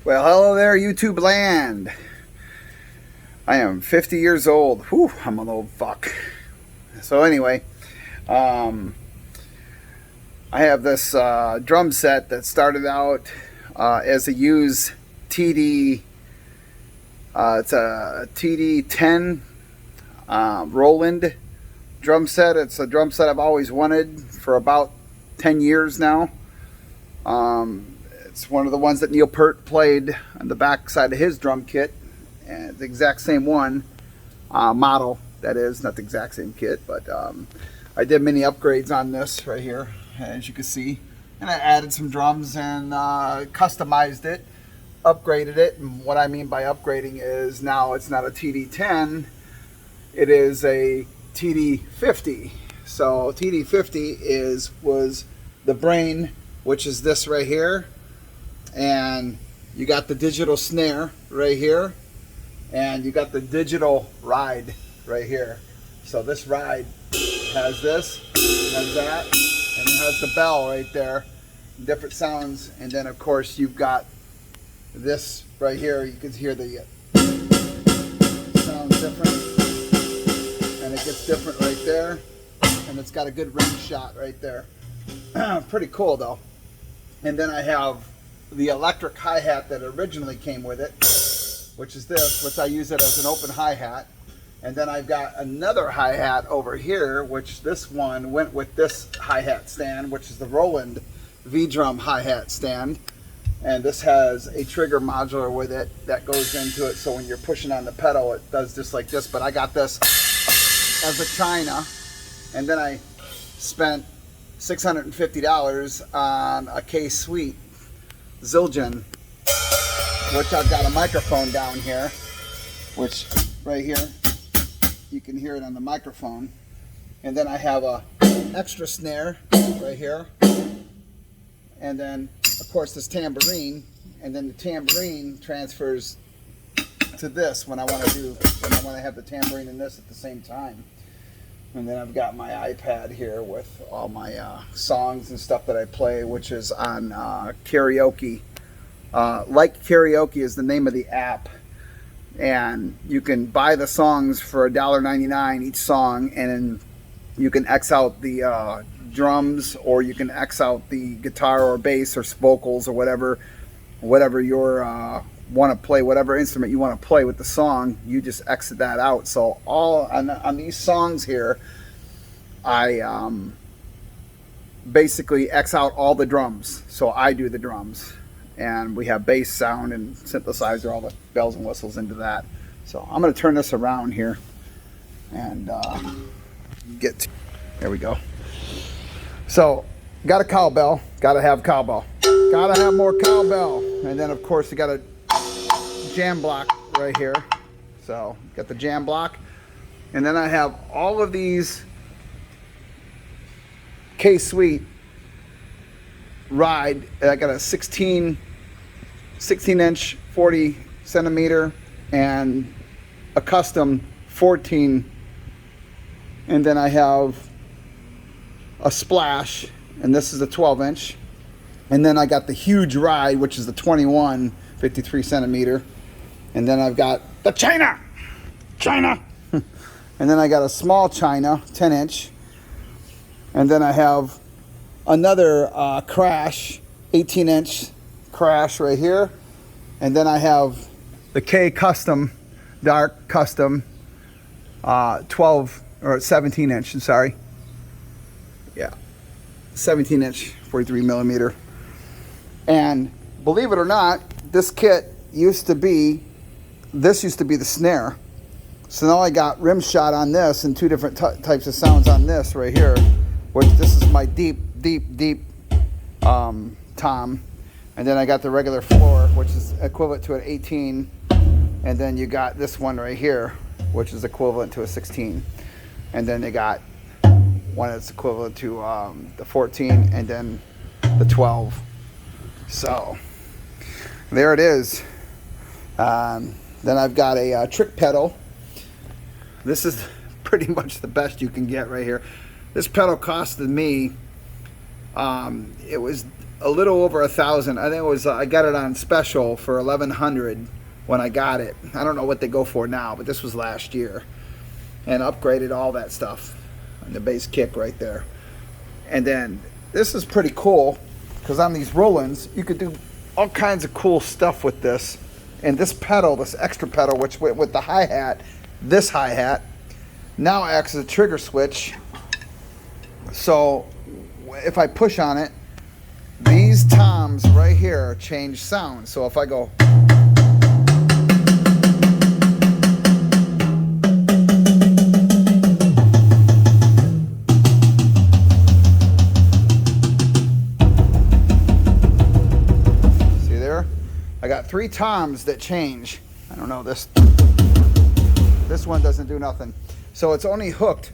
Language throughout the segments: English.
Well, hello there, YouTube land. I am 50 years old. Whew, I'm an old fuck. So anyway, I have this drum set that started out as a used TD. It's a TD10 Roland drum set. It's a drum set I've always wanted for about 10 years now. It's one of the ones that Neil Peart played on the back side of his drum kit, and the exact same one, model that is, not the exact same kit, but I did many upgrades on this right here, as you can see, and I added some drums and customized it, upgraded it. And what I mean by upgrading is now it's not a TD10, it is a TD50. So TD50 was the brain, which is this right here, and you got the digital snare right here, and you got the digital ride right here. So this ride has this, has that, and it has the bell right there, different sounds. And then of course you've got this right here. You can hear the sounds different, and it gets different right there, and it's got a good range shot right there. Pretty cool though. And then I have the electric hi-hat that originally came with it, which is this, which I use it as an open hi-hat. And then I've got another hi-hat over here, which this one went with this hi-hat stand, which is the Roland V-drum hi-hat stand. And this has a trigger modulator with it that goes into it, so when you're pushing on the pedal it does just like this. But I got this as a China, and then I spent $650 on a K-Sweet Zildjian, which I've got a microphone down here, which right here you can hear it on the microphone. And then I have a extra snare right here, and then of course this tambourine, and then the tambourine transfers to this when I want to have the tambourine and this at the same time. And then I've got my iPad here with all my songs and stuff that I play, which is on karaoke. Like Karaoke is the name of the app, and you can buy the songs for $1.99 each song, and then you can X out the drums, or you can X out the guitar or bass or vocals or whatever your want to play, whatever instrument you want to play with the song, you just exit that out. So all on these songs here, I basically X out all the drums. So I do the drums, and we have bass sound and synthesizer, all the bells and whistles into that. So I'm going to turn this around here and there we go. So got a cowbell, got to have cowbell, got to have more cowbell, and then of course you got a jam block right here. So got the jam block, and then I have all of these K-Sweet ride. I got a 16 inch 40 centimeter and a custom 14, and then I have a splash, and this is a 12 inch, and then I got the huge ride, which is the 21 53 centimeter. And then I've got the China, and then I got a small China, 10 inch. And then I have another crash, 18 inch crash right here. And then I have the K Custom, dark custom, 12 or 17 inch, sorry. Yeah, 17 inch, 43 millimeter. And believe it or not, this kit used to be the snare. So now I got rim shot on this and two different types of sounds on this right here, which this is my deep tom, and then I got the regular floor, which is equivalent to an 18, and then you got this one right here, which is equivalent to a 16, and then they got one that's equivalent to the 14, and then the 12. So there it is. Then I've got a trick pedal. This is pretty much the best you can get right here. This pedal costed me, it was a little over 1,000. I think it was, I got it on special for 1,100 when I got it. I don't know what they go for now, but this was last year. And upgraded all that stuff on the bass kick right there. And then this is pretty cool because on these Rolands, you could do all kinds of cool stuff with this. And this pedal, this extra pedal, which went with the hi-hat, this hi-hat, now acts as a trigger switch. So if I push on it, these toms right here change sound. So if I go, see there? I got 3 toms that change. I don't know, this one doesn't do nothing. So it's only hooked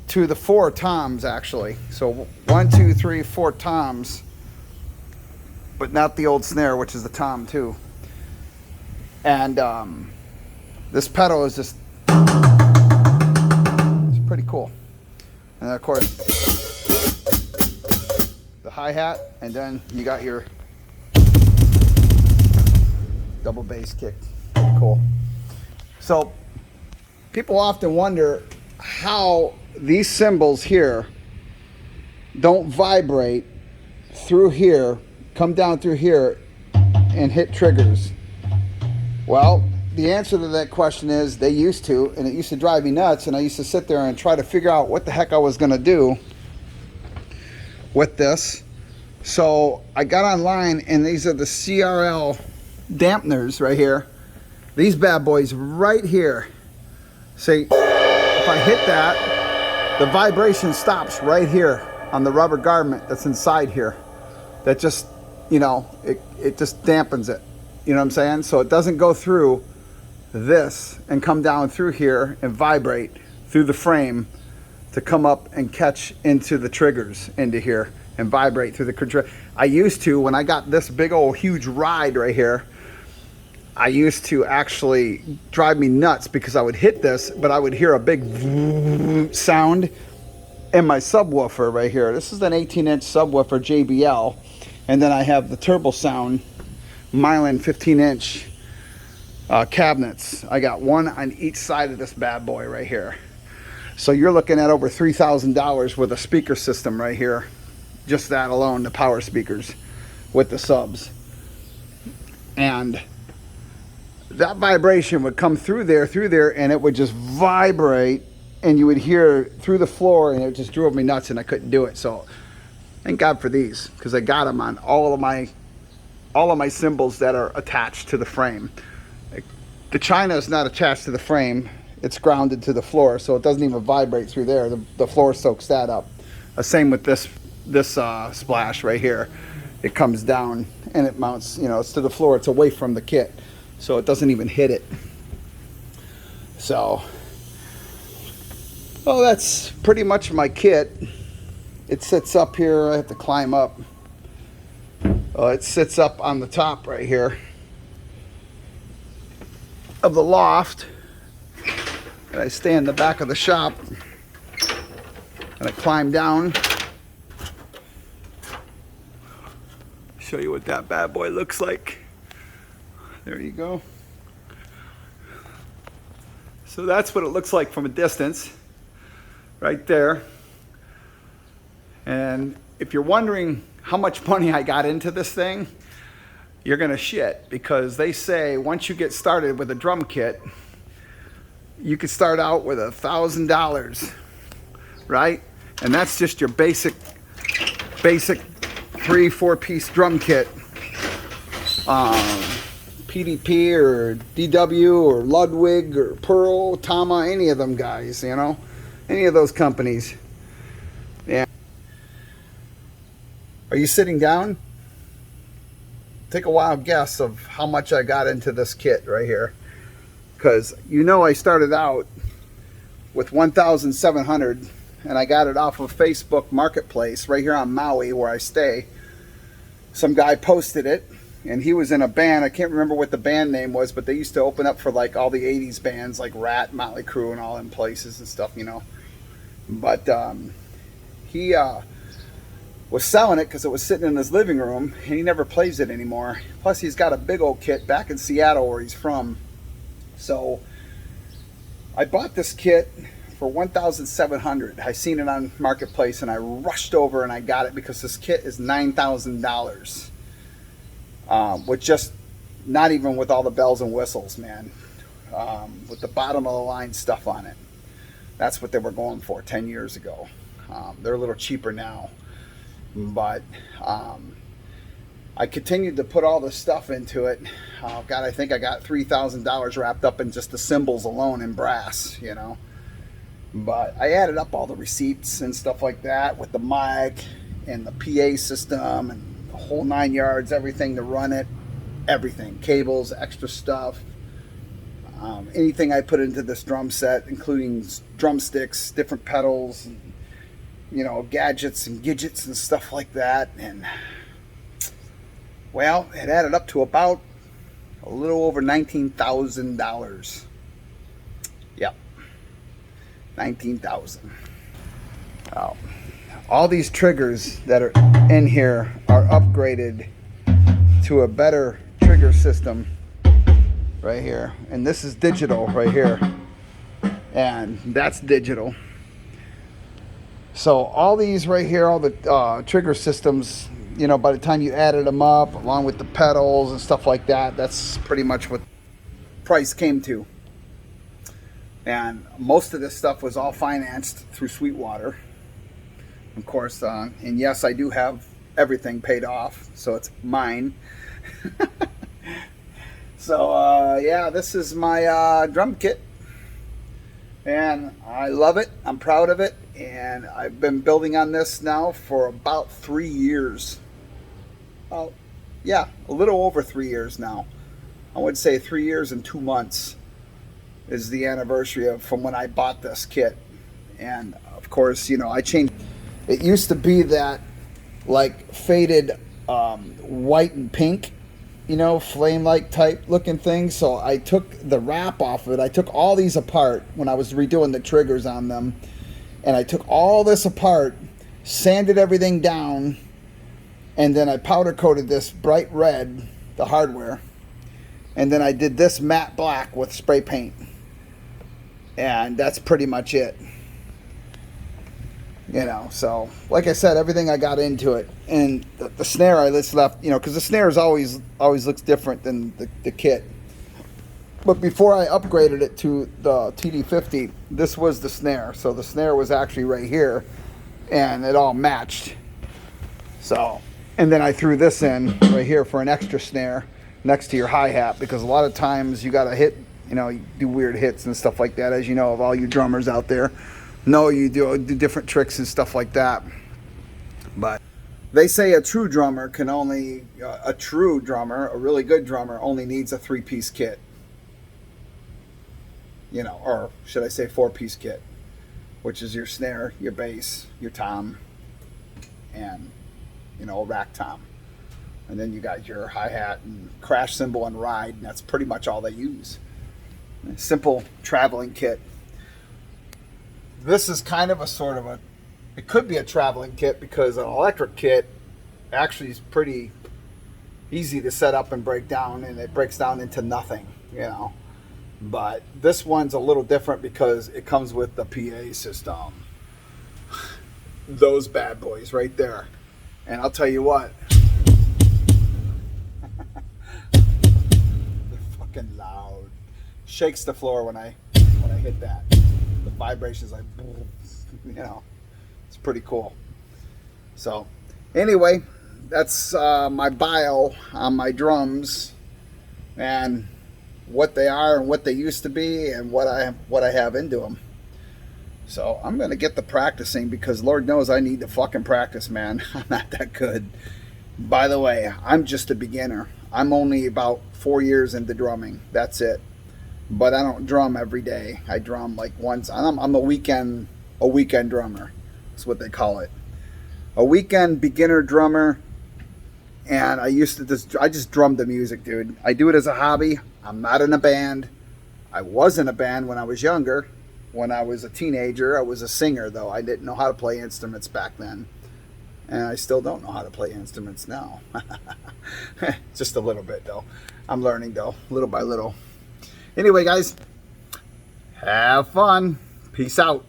to the 4 toms actually. So 1, 2, 3, 4 toms, but not the old snare, which is the tom too. And this pedal is just, it's pretty cool. And then of course the hi-hat, and then you got your double bass kick. Pretty cool. So people often wonder how these cymbals here don't vibrate through here, come down through here and hit triggers. Well, the answer to that question is they used to, and it used to drive me nuts, and I used to sit there and try to figure out what the heck I was gonna do with this. So I got online, and these are the CRL dampeners right here. These bad boys right here. See, if I hit that, the vibration stops right here on the rubber garment that's inside here. That just, you know, it just dampens it. You know what I'm saying? So it doesn't go through this and come down through here and vibrate through the frame to come up and catch into the triggers into here and vibrate through the control. I used to, when I got this big old huge ride right here, I used to actually drive me nuts because I would hit this, but I would hear a big sound in my subwoofer right here. This is an 18-inch subwoofer JBL, and then I have the turbo sound Mylan 15-inch cabinets. I got one on each side of this bad boy right here. So you're looking at over $3,000 with a speaker system right here. Just that alone, the power speakers with the subs. And that vibration would come through there, and it would just vibrate, and you would hear through the floor, and it just drove me nuts, and I couldn't do it. So thank God for these, because I got them on all of my cymbals that are attached to the frame. The China is not attached to the frame; it's grounded to the floor, so it doesn't even vibrate through there. The floor soaks that up. Same with this splash right here. It comes down and it mounts. You know, it's to the floor. It's away from the kit, so it doesn't even hit it. So, well, that's pretty much my kit. It sits up here. I have to climb up. It sits up on the top right here of the loft, and I stay in the back of the shop, and I climb down. Show you what that bad boy looks like. There you go. So that's what it looks like from a distance, right there. And if you're wondering how much money I got into this thing, you're gonna shit, because they say once you get started with a drum kit, you could start out with $1,000, right? And that's just your basic 3-4 piece drum kit. PDP or DW or Ludwig or Pearl, Tama, any of them guys, you know, any of those companies. Yeah. Are you sitting down? Take a wild guess of how much I got into this kit right here, because you know I started out with 1,700, and I got it off of Facebook Marketplace right here on Maui where I stay. Some guy posted it, and he was in a band. I can't remember what the band name was, but they used to open up for like all the 80s bands like Rat, Motley Crue, and all them places and stuff, you know. But he was selling it because it was sitting in his living room, and he never plays it anymore. Plus, he's got a big old kit back in Seattle where he's from. So I bought this kit for $1,700. I seen it on Marketplace, and I rushed over and I got it because this kit is $9,000. With just, not even with all the bells and whistles, man. With the bottom of the line stuff on it. That's what they were going for 10 years ago. They're a little cheaper now. But I continued to put all this stuff into it. God, I think I got $3,000 wrapped up in just the cymbals alone in brass, you know. But I added up all the receipts and stuff like that with the mic and the PA system and the whole 9 yards, everything to run it, everything, cables, extra stuff. Anything I put into this drum set, including drumsticks, different pedals, and, you know, gadgets and gadgets and stuff like that. And, well, it added up to about a little over $19,000. Yep. $19,000. Oh. All these triggers that are in here are upgraded to a better trigger system right here. And this is digital right here. And that's digital. So all these right here, all the trigger systems, you know, by the time you added them up, along with the pedals and stuff like that, that's pretty much what price came to. And most of this stuff was all financed through Sweetwater, of course. And yes, I do have everything paid off, so it's mine. So yeah, this is my drum kit, and I love it. I'm proud of it, and I've been building on this now for about 3 years. Oh, yeah, a little over 3 years now. I would say 3 years and 2 months is the anniversary of from when I bought this kit. And of course, you know, I changed. It used to be that like faded white and pink, you know, flame-like type looking thing. So I took the wrap off of it. I took all these apart when I was redoing the triggers on them, and I took all this apart, sanded everything down, and then I powder coated this bright red, the hardware, and then I did this matte black with spray paint. And that's pretty much it. You know, so like I said, everything I got into it. And the snare I just left, you know, because the snare is always looks different than the kit. But before I upgraded it to the TD50, this was the snare. So the snare was actually right here, and it all matched. So, and then I threw this in right here for an extra snare next to your hi-hat, because a lot of times you got to hit, you know, you do weird hits and stuff like that, as you know, of all you drummers out there. No, you do different tricks and stuff like that. But they say a true drummer, a really good drummer, only needs a 3-piece kit. You know, or should I say 4-piece kit, which is your snare, your bass, your tom, and, you know, a rack tom. And then you got your hi-hat and crash cymbal and ride, and that's pretty much all they use. A simple traveling kit. This is kind of a sort of it could be a traveling kit, because an electric kit actually is pretty easy to set up and break down, and it breaks down into nothing, you know. But this one's a little different because it comes with the PA system. Those bad boys right there. And I'll tell you what, they're fucking loud. Shakes the floor when I hit that. The vibrations, like, you know, it's pretty cool. So anyway, that's my bio on my drums and what they are and what they used to be and what I have into them. So I'm gonna get the practicing, because Lord knows I need to fucking practice, man. I'm not that good. By the way, I'm just a beginner. I'm only about 4 years into drumming. That's it. But I don't drum every day. I drum like once. I'm a weekend drummer. That's what they call it. A weekend beginner drummer. And I just drummed the music, dude. I do it as a hobby. I'm not in a band. I was in a band when I was younger. When I was a teenager, I was a singer, though. I didn't know how to play instruments back then. And I still don't know how to play instruments now. Just a little bit though. I'm learning though, little by little. Anyway, guys, have fun. Peace out.